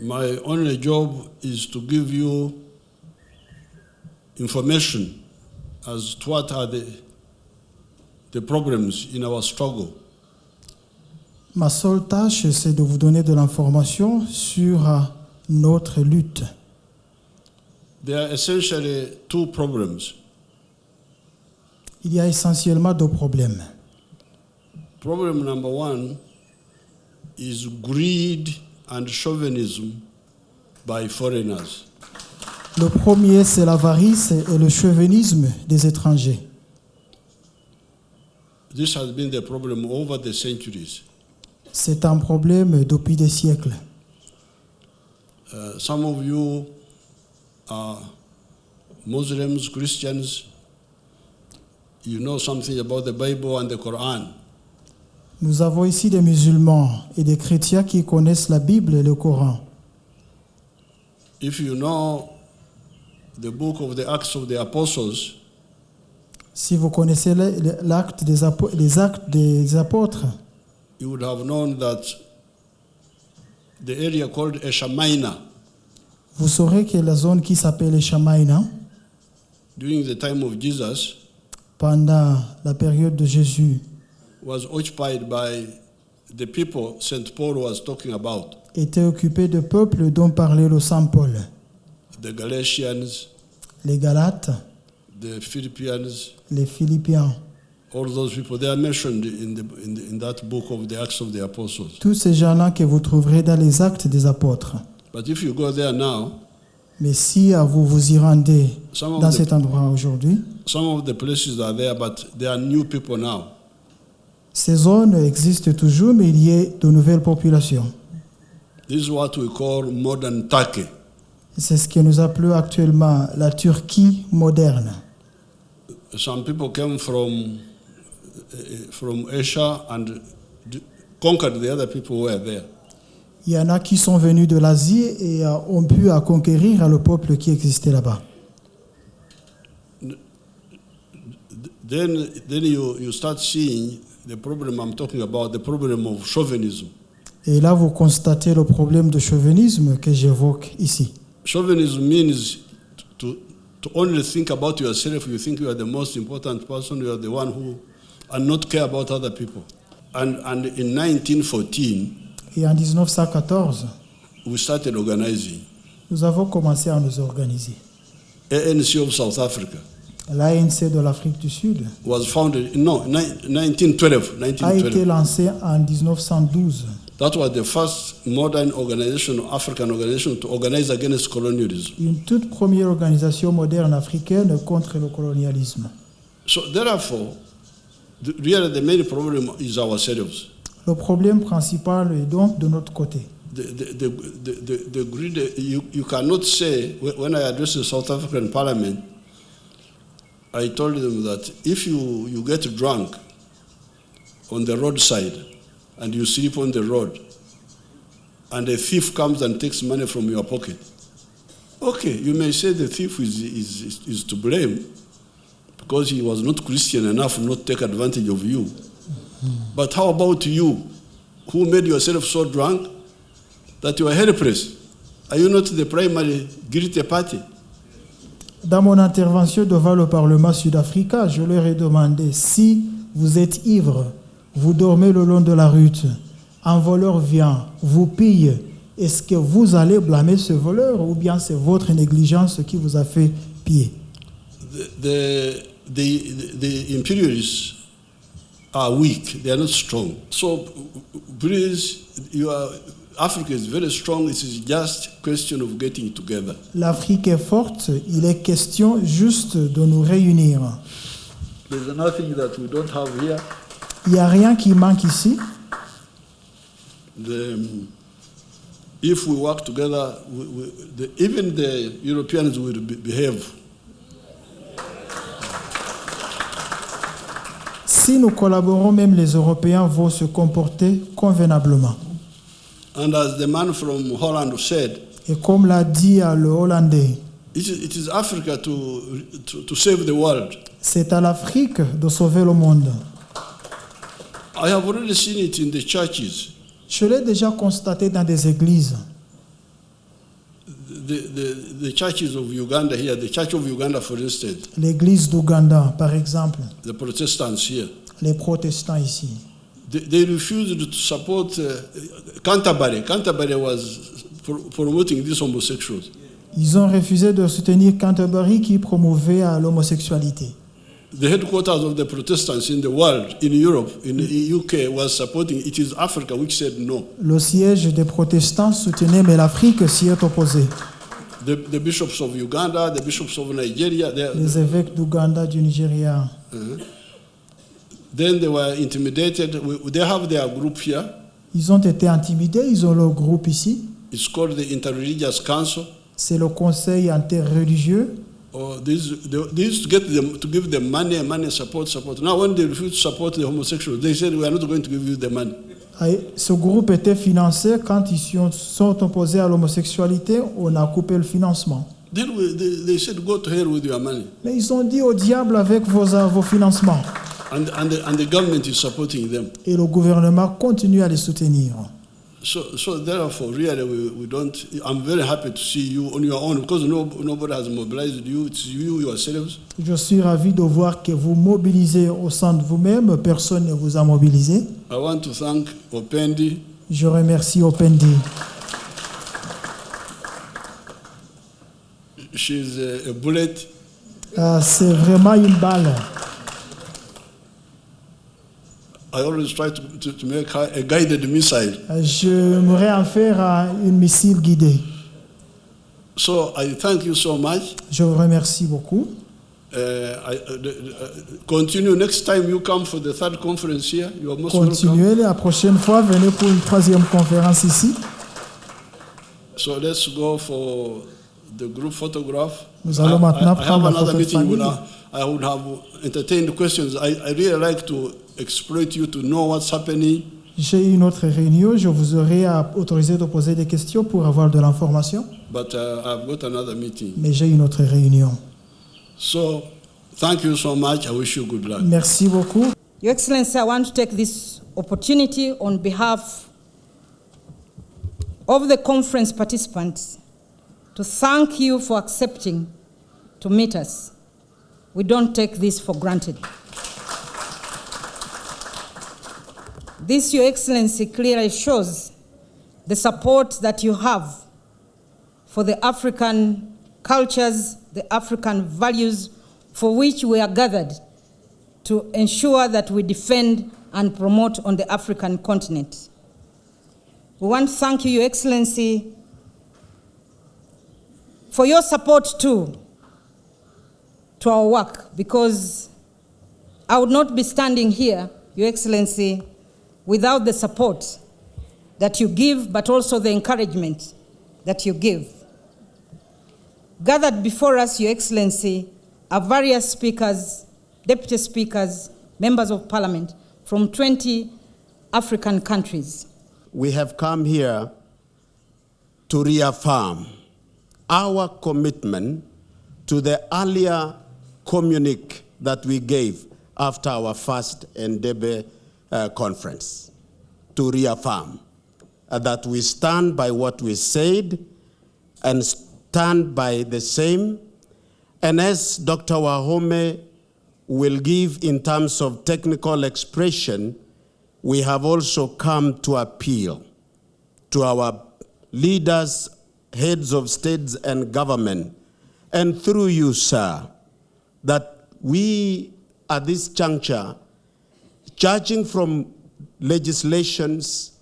My only job is to give you information as to what are the problems in our struggle. Ma seule tâche, c'est de vous donner de l'information sur notre lutte. There are essentially two problems. Il y a essentiellement deux problèmes. Problem number one is greed and chauvinism by foreigners. Le premier, c'est l'avarice et le chauvinisme des étrangers. This has been the problem over the centuries. C'est un problème depuis des siècles. Some of you are Muslims, Christians. You know something about the Bible and the Quran. Nous avons ici des musulmans et des chrétiens qui connaissent la Bible et le Coran. If you know the book of the Acts of the Apostles, Si vous connaissez les actes des apôtres, you would have known that the area called Asia Minor vous saurez que la zone qui s'appelle Shamaïna, during the time of Jesus pendant la période de Jésus, was occupied by the people St. Paul was talking about, était occupée de peuples dont parlait le Saint Paul. the Galatians, Les Galates, the Philippians, les Philippiens, all those people, they are mentioned in that book of the Acts of the Apostles. tous ces gens-là que vous trouverez dans les actes des apôtres. But if you go there now, Mais si vous vous y rendez some dans of, cet endroit aujourd'hui, some of the places are there, but there are new people now. ces zones existent toujours, mais il y a de nouvelles populations. This is what we call modern Turkey. C'est ce que nous appelons actuellement la Turquie moderne. Some people came from Asia and conquered the other people who were there. Il y en a qui sont venus de l'Asie et ont pu conquérir le peuple qui existait là-bas. Then you start seeing the problem I'm talking about, the problem of chauvinism. Et là, vous constatez le problème de chauvinisme que j'évoque ici. Chauvinism means to only think about yourself. You think you are the most important person. You are the one who and not care about other people. And in 1914, Et en 1914, we started organizing. nous avons commencé à nous organiser. ANC of South Africa L'ANC de l'Afrique du Sud was founded, 1912. a été lancé en 1912. That was the first modern organization, African organization, to organize against colonialism. Une toute première organisation moderne africaine contre le colonialisme. So therefore, really the main problem is ourselves. Le problème principal est donc de notre côté. The greed, you cannot say, when I addressed the South African Parliament, I told them that if you get drunk on the roadside and you sleep on the road and a thief comes and takes money from your pocket, okay, you may say the thief is to blame because he was not Christian enough not to take advantage of you. But how about you, who made yourself so drunk that you are helpless? Are you not the primary guilty party? Dans mon intervention devant le Parlement sud-africain, je leur ai demandé si vous êtes ivre, vous dormez le long de la route, un voleur vient, vous pille, est-ce que vous allez blâmer ce voleur ou bien c'est votre négligence qui vous a fait piller? The imperialists are weak, they are not strong. So please, Africa is very strong, it is just a question of getting together. L'Afrique est forte, il est question juste de nous réunir. There's nothing that we don't have here. Il n'y a rien qui manque ici. If we work together, even the Europeans will behave. Si nous collaborons, même les Européens vont se comporter convenablement. And as the man from Holland said, et comme l'a dit le Hollandais, it is Africa to save the world. C'est à l'Afrique de sauver le monde. I have already seen it in the churches. Je l'ai déjà constaté dans des églises. the churches of Uganda here, the Church of Uganda, for instance, L'église d'Ouganda, par exemple, the Protestants here, les protestants ici, they refused to support Canterbury. Canterbury was promoting these homosexuals. ils ont refusé de soutenir Canterbury qui promouvait l'homosexualité. The headquarters of the Protestants in the world, in Europe, in the UK, was supporting. It is Africa which said no. Le siège des protestants soutenait, mais l'Afrique s'y est opposée. The bishops of Uganda, the bishops of Nigeria, Les évêques d'Ouganda, du Nigeria. Then they were intimidated. They have their group here. Ils ont été intimidés, ils ont leur groupe ici. It's called the Interreligious Council. C'est le conseil interreligieux. They used to get them to give them money, support. Now, when they refuse to support the homosexuals, they said, "We are not going to give you the money." Ce groupe était financé. Quand ils sont opposés à l'homosexualité, on a coupé le financement. Then they said, "Go to hell with your money." Mais ils ont dit au diable avec vos financements. And the government is supporting them. Et le gouvernement continue à les soutenir. So therefore, really, we don't. I'm very happy to see you on your own because nobody has mobilized you. It's you yourselves. Je suis ravi de voir que vous mobilisez au sein de vous-même. Personne ne vous a mobilisé. I want to thank Opendi. Je remercie Opendi. She's a bullet. C'est vraiment une balle. I always try to make her a guided missile. J'aimerais en faire une missile guidée. So I thank you so much. Je vous remercie beaucoup. Continue next time you come for the third conference here. You are most Continuez welcome. la prochaine fois, venez pour une troisième conférence ici. So let's go for the group photograph. Nous allons maintenant I have prendre la another photo de meeting. famille. I would have entertained questions. I really like to exploit you to know what's happening. J'ai une autre réunion, je vous aurai autorisé de poser des questions pour avoir de l'information. But I've got another meeting. Mais j'ai une autre réunion. So thank you so much. I wish you good luck. Merci beaucoup. Your Excellency, I want to take this opportunity on behalf of the conference participants to thank you for accepting to meet us. We don't take this for granted. This, Your Excellency, clearly shows the support that you have for the African cultures, the African values for which we are gathered to ensure that we defend and promote on the African continent. We want to thank you, Your Excellency, for your support too to our work, because I would not be standing here, Your Excellency, without the support that you give, but also the encouragement that you give. Gathered before us, Your Excellency, are various speakers, deputy speakers, members of parliament from 20 African countries. We have come here to reaffirm our commitment to the earlier communique that we gave after our first Entebbe conference, to reaffirm that we stand by what we said and stand by the same. And as Dr. Wahome will give in terms of technical expression, we have also come to appeal to our leaders, heads of states and government, and through you, sir, that we at this juncture, judging from legislations,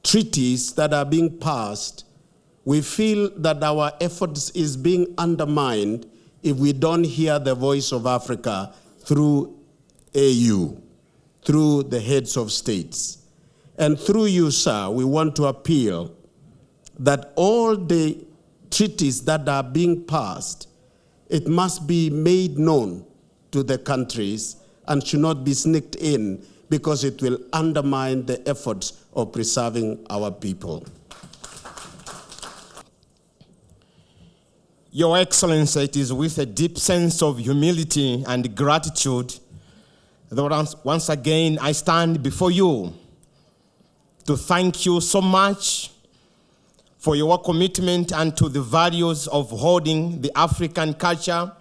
treaties that are being passed, we feel that our efforts is being undermined if we don't hear the voice of Africa through AU, through the heads of states. And through you, sir, we want to appeal that all the treaties that are being passed, it must be made known to the countries and should not be sneaked in, because it will undermine the efforts of preserving our people. Your Excellency, it is with a deep sense of humility and gratitude that once again I stand before you to thank you so much for your commitment and to the values of holding the African culture,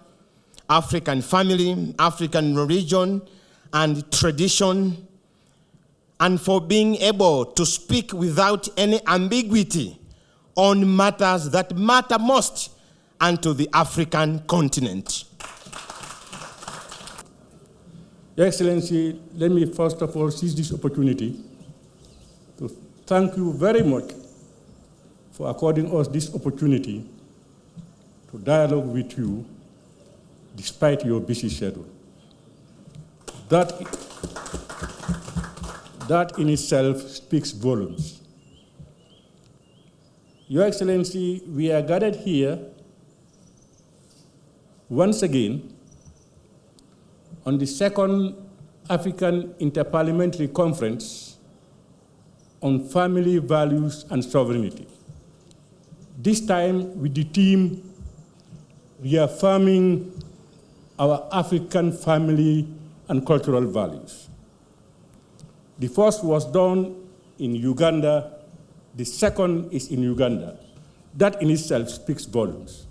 African family, African religion and tradition, and for being able to speak without any ambiguity on matters that matter most unto the African continent. Your Excellency, let me first of all seize this opportunity to thank you very much for according us this opportunity to dialogue with you despite your busy schedule. That in itself speaks volumes. Your Excellency, we are gathered here once again on the second African Interparliamentary Conference on Family Values and Sovereignty. This time with the theme reaffirming our African family and cultural values. The first was done in Uganda, the second is in Uganda. That in itself speaks volumes.